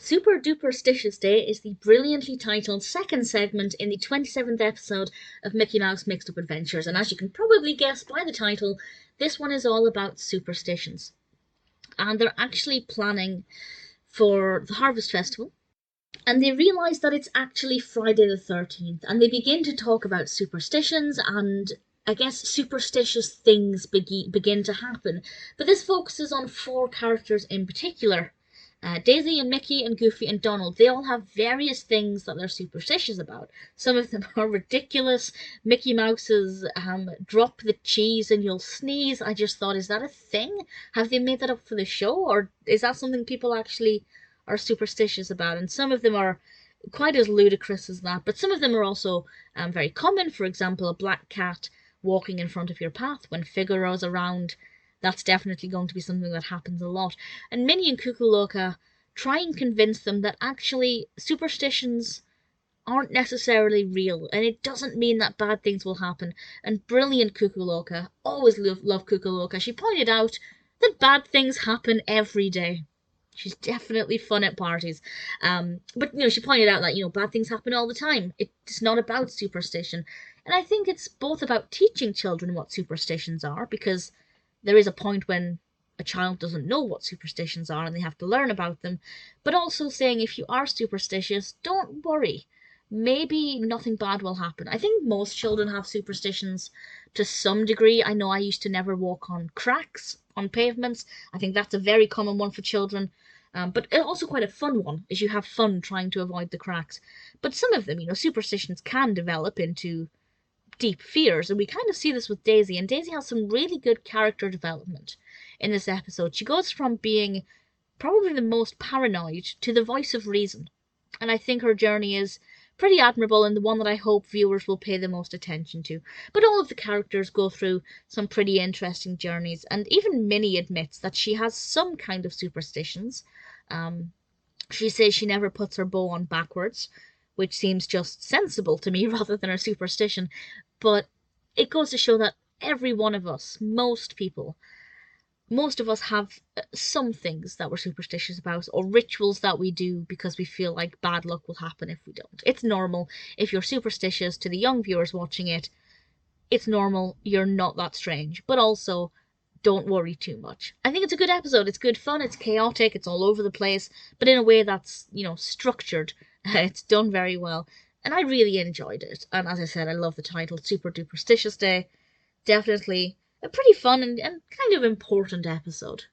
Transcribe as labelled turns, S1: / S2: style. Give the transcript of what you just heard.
S1: Super-Duper-Stitious Day is the brilliantly titled second segment in the 27th episode of Mickey Mouse Mixed Up Adventures, and as you can probably guess by the title, this one is all about superstitions. And they're actually planning for the Harvest Festival, and they realise that it's actually Friday the 13th, and they begin to talk about superstitions, and I guess superstitious things begin to happen. But this focuses on 4 characters in particular. Daisy and Mickey and Goofy and Donald, they all have various things that they're superstitious about. Some of them are ridiculous. Mickey Mouse's drop the cheese and you'll sneeze. I just thought, is that a thing? Have they made that up for the show? Or is that something people actually are superstitious about? And some of them are quite as ludicrous as that, but some of them are also very common. For example, a black cat walking in front of your path when Figaro's around. That's definitely going to be something that happens a lot. And Minnie and Cuckoo Loca try and convince them that actually superstitions aren't necessarily real, and it doesn't mean that bad things will happen. And brilliant Cuckoo Loca, always love Cuckoo Loca, she pointed out that bad things happen every day. She's definitely fun at parties. But, she pointed out that, bad things happen all the time. It's not about superstition. And I think it's both about teaching children what superstitions are, because there is a point when a child doesn't know what superstitions are and they have to learn about them, but also saying if you are superstitious, don't worry. Maybe nothing bad will happen. I think most children have superstitions to some degree. I know I used to never walk on cracks on pavements. I think that's a very common one for children. But also quite a fun one, as you have fun trying to avoid the cracks. But some of them, superstitions can develop into deep fears, and we kind of see this with Daisy, and Daisy has some really good character development in this episode. She goes from being probably the most paranoid to the voice of reason, and I think her journey is pretty admirable and the one that I hope viewers will pay the most attention to. But all of the characters go through some pretty interesting journeys, and even Minnie admits that she has some kind of superstitions. She says she never puts her bow on backwards, which seems just sensible to me rather than a superstition. But it goes to show that every one of us, most of us have some things that we're superstitious about, or rituals that we do because we feel like bad luck will happen if we don't. It's normal. If you're superstitious, to the young viewers watching it, it's normal. You're not that strange. But also, don't worry too much. I think it's a good episode. It's good fun. It's chaotic. It's all over the place, but in a way that's, structured. It's done very well. And I really enjoyed it. And as I said, I love the title, Super-Duper-Stitious Day. Definitely a pretty fun and kind of important episode.